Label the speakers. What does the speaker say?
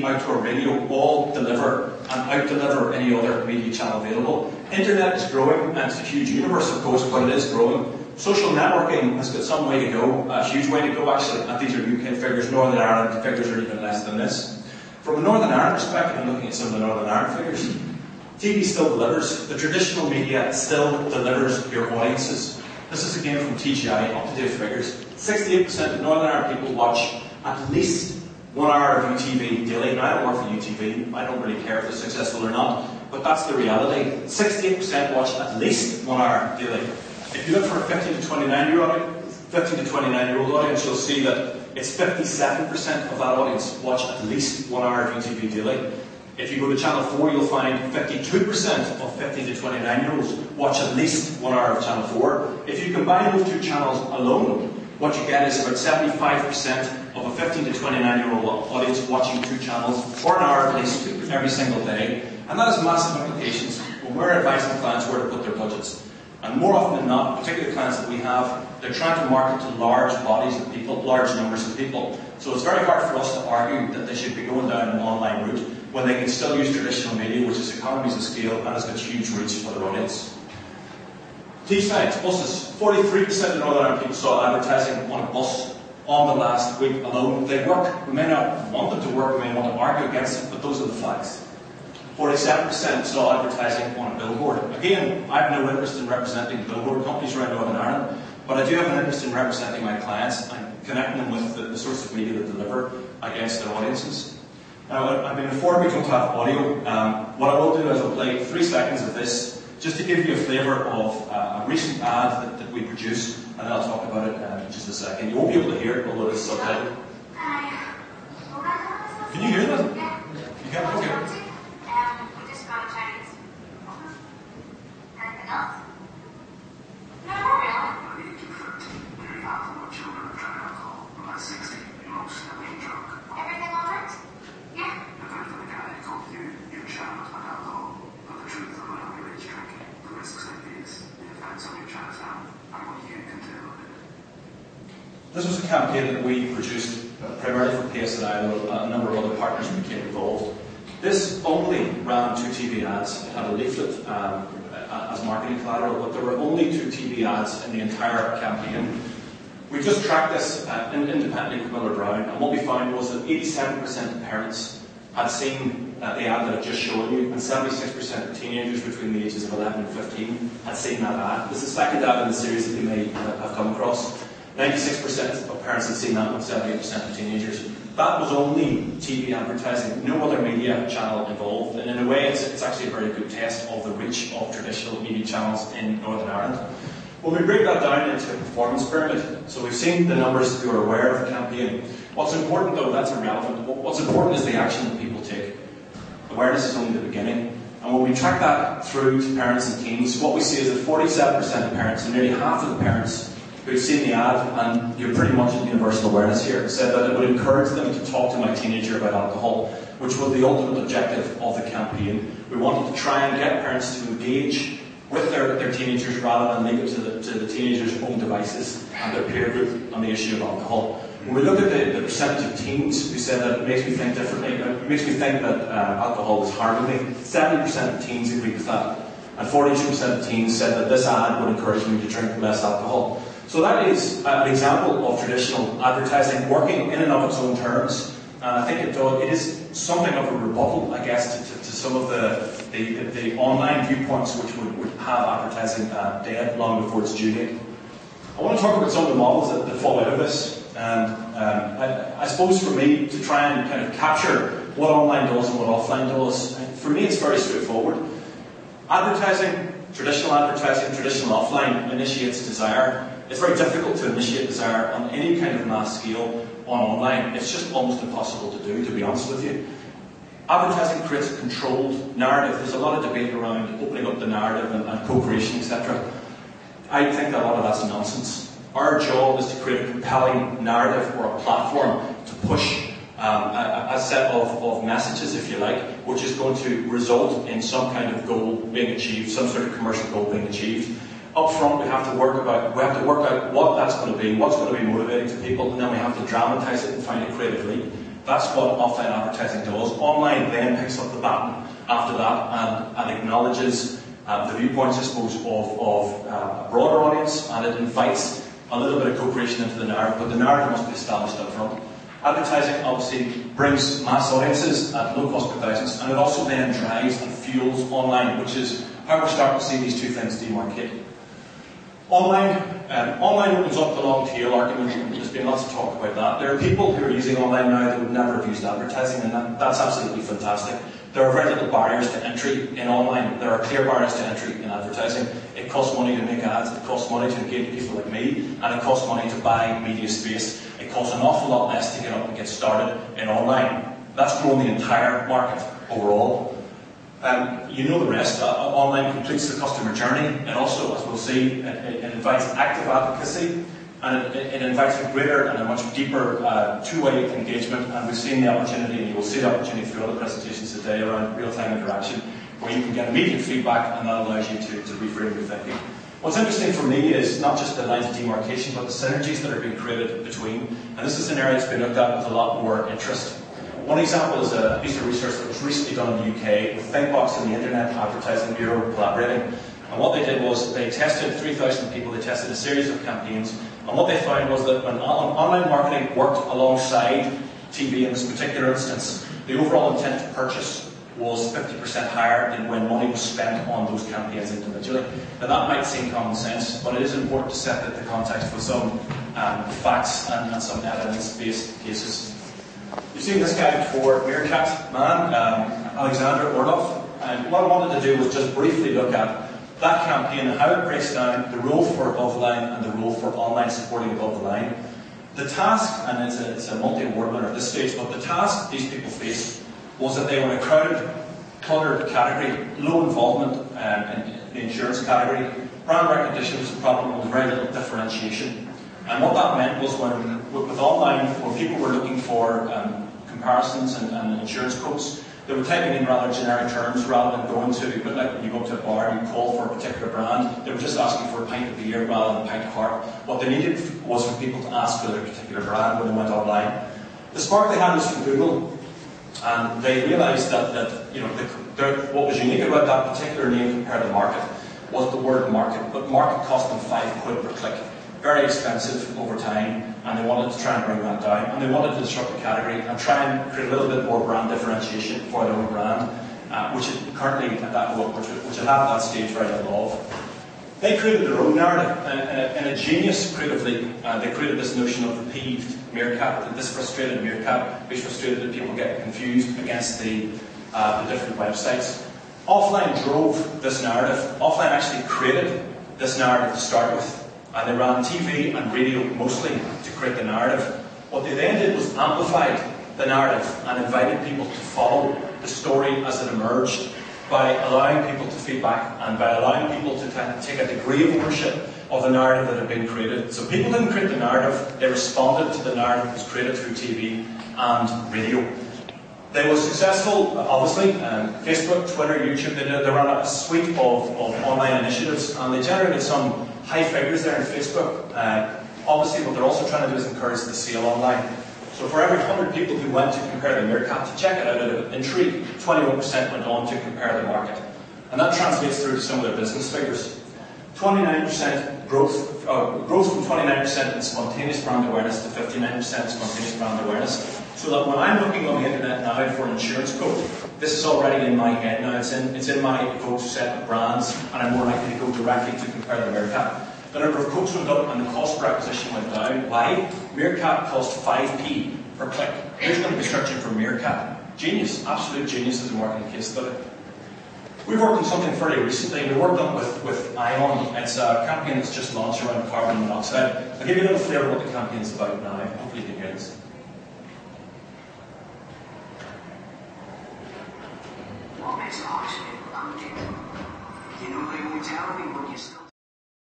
Speaker 1: outdoor radio all deliver and out-deliver any other media channel available. Internet is growing, and it's a huge universe, of course, but it is growing. Social networking has got some way to go, a huge way to go actually, and these are UK figures. Northern Ireland figures are even less than this. From a Northern Ireland perspective, I'm looking at some of the Northern Ireland figures. TV still delivers. The traditional media still delivers your audiences. This is again from TGI, up-to-date figures. 68% of Northern Ireland people watch at least 1 hour of UTV daily. Now, I don't work for UTV. I don't really care if they're successful or not, but that's the reality. 68% watch at least 1 hour daily. If you look for a 15 to 29-year-old audience, you'll see that it's 57% of that audience watch at least 1 hour of UTV daily. If you go to Channel 4, you'll find 52% of 15 to 29-year-olds watch at least 1 hour of Channel 4. If you combine those two channels alone, what you get is about 75% of a 15 to 29-year-old audience watching two channels for an hour at least every single day. And that has massive implications when we're advising clients where to put their budgets. And more often than not, particularly clients that we have, they're trying to market to large bodies of people, large numbers of people. So it's very hard for us to argue that they should be going down an online route when they can still use traditional media, which is economies of scale and has got huge reach for their audience. T-sides, buses. 43% of Northern Ireland people saw advertising on a bus on the last week alone. They work. We may not want them to work, we may want to argue against it, but those are the facts. 47% saw advertising on a billboard. Again, I have no interest in representing billboard companies around Northern Ireland, but I do have an interest in representing my clients and connecting them with the sorts of media that deliver against their audiences. Now, I've been informed we don't have audio. What I will do is I'll play 3 seconds of this, just to give you a flavour of a recent ad that we produced, and then I'll talk about it in just a second. You won't be able to hear it, although it's subtitled. Can you hear that? You can? Okay. This was a campaign that we produced primarily for PSNI, and a number of other partners became involved. This only ran 2 TV ads. It had a leaflet as marketing collateral, but there were only 2 TV ads in the entire campaign. We just tracked this independently with Miller Brown, and what we found was that 87% of parents had seen the ad that I just showed you, and 76% of teenagers between the ages of 11 and 15 had seen that ad. This is the second ad in the series that you may have come across. 96% of parents had seen that, and 78% of teenagers. That was only TV advertising, no other media channel involved, and in a way it's actually a very good test of the reach of traditional media channels in Northern Ireland. When we break that down into a performance pyramid, so we've seen the numbers if you're aware of the campaign. What's important though, that's irrelevant. What's important is the action that people take. Awareness is only the beginning. And when we track that through to parents and teens, what we see is that 47% of parents, and nearly half of the parents who've seen the ad, and you're pretty much in universal awareness here, said that it would encourage them to talk to my teenager about alcohol, which was the ultimate objective of the campaign. We wanted to try and get parents to engage with their teenagers rather than leave it to the teenagers' own devices and their peer group on the issue of alcohol. When we look at the percentage of teens who said that it makes me think differently, it makes me think that alcohol is harming me, 70% of teens agreed with that, and 42% of teens said that this ad would encourage me to drink less alcohol. So that is an example of traditional advertising working in and of its own terms, and I think it is something of a rebuttal, I guess, to some of the online viewpoints which would have advertising dead long before its due date. I want to talk about some of the models that fall out of this, and I suppose for me to try and kind of capture what online does and what offline does, for me it's very straightforward. Advertising, traditional offline, initiates desire. It's very difficult to initiate desire on any kind of mass scale on online. It's just almost impossible to do, to be honest with you. Advertising creates a controlled narrative. There's a lot of debate around opening up the narrative and co-creation, etc. I think that a lot of that's nonsense. Our job is to create a compelling narrative or a platform to push a set of messages, if you like, which is going to result in some kind of goal being achieved, some sort of commercial goal being achieved. Up front, we have to work out what that's going to be, what's going to be motivating to people, and then we have to dramatise it and find it creatively. That's what offline advertising does. online then picks up the baton after that and acknowledges the viewpoints, I suppose, of a broader audience, and it invites a little bit of co-creation into the narrative, but the narrative must be established up front. Advertising obviously brings mass audiences at low cost per thousands, and it also then drives and fuels online, which is how we're starting to see these two things demarcate. Online opens up the long tail argument, and there's been lots of talk about that. There are people who are using online now that would never have used advertising, and that's absolutely fantastic. There are very little barriers to entry in online. There are clear barriers to entry in advertising. It costs money to make ads, it costs money to engage people like me, and it costs money to buy media space. It costs an awful lot less to get up and get started in online. That's grown the entire market overall. You know the rest. Online completes the customer journey. It also, as we'll see, it invites active advocacy, and it invites a greater and a much deeper two-way engagement. And we've seen the opportunity, and you will see the opportunity through other presentations today around real-time interaction, where you can get immediate feedback, and that allows you to reframe your thinking. What's interesting for me is not just the lines of demarcation, but the synergies that are being created between. And this is an area that's been looked at with a lot more interest. One example is a piece of research that was recently done in the UK with Thinkbox and the Internet Advertising Bureau collaborating. And what they did was they tested 3,000 people, they tested a series of campaigns, and what they found was that when online marketing worked alongside TV in this particular instance, the overall intent to purchase was 50% higher than when money was spent on those campaigns individually. Now that might seem common sense, but it is important to set the context with some facts and some evidence-based cases. You've seen this guy before, Meerkat Man, Alexander Orlov, and what I wanted to do was just briefly look at that campaign and how it breaks down the role for above the line and the role for online supporting above the line. The task, and it's a multi-award winner at this stage, but the task these people faced was that they were in a crowded, cluttered category, low involvement in the insurance category. Brand recognition was a problem with very little differentiation. And what that meant was with online, when people were looking for comparisons and insurance quotes, they were typing in rather generic terms rather than going to, but like when you go up to a bar and you call for a particular brand, they were just asking for a pint of beer rather than a pint of heart. What they needed was for people to ask for their particular brand when they went online. The spark they had was from Google, and they realised that what was unique about that particular name compared to market was the word market, but market cost them £5 per click. Very expensive over time, and they wanted to try and bring that down, and they wanted to disrupt the category and try and create a little bit more brand differentiation for their own brand, which it currently at which it had at that stage very little of. They created their own narrative, and a genius creatively, they created this notion of the peeved meerkat, this frustrated meerkat, which frustrated that people get confused against the different websites. Offline drove this narrative. Offline actually created this narrative to start with. And they ran TV and radio mostly to create the narrative. What they then did was amplified the narrative and invited people to follow the story as it emerged by allowing people to feedback and by allowing people to take a degree of ownership of the narrative that had been created. So people didn't create the narrative, they responded to the narrative that was created through TV and radio. They were successful, obviously, Facebook, Twitter, YouTube, they ran a suite of online initiatives, and they generated some high figures there in Facebook. Obviously, what they're also trying to do is encourage the sale online. So for every 100 people who went to compare the meerkat to check it out at Intrigue, 21% went on to compare the market. And that translates through to some of their business figures. 29% growth from 29% in spontaneous brand awareness to 59% spontaneous brand awareness. So that when I'm looking on the internet now for an insurance quote, this is already in my head now. It's in my quote set of brands, and I'm more likely to go directly to compare the meerkat. The number of quotes went up and the cost per acquisition went down. Why? Meerkat cost 5p per click. Who's going to be searching for meerkat? Genius, absolute genius as a marketing case study. We've worked on something fairly recently. We worked on it with ION. It's a campaign that's just launched around carbon monoxide. I'll give you a little flavour of what the campaign is about now. Hopefully you can hear this.
Speaker 2: What makes a horse people unpredictable? You know they won't tell me, but you still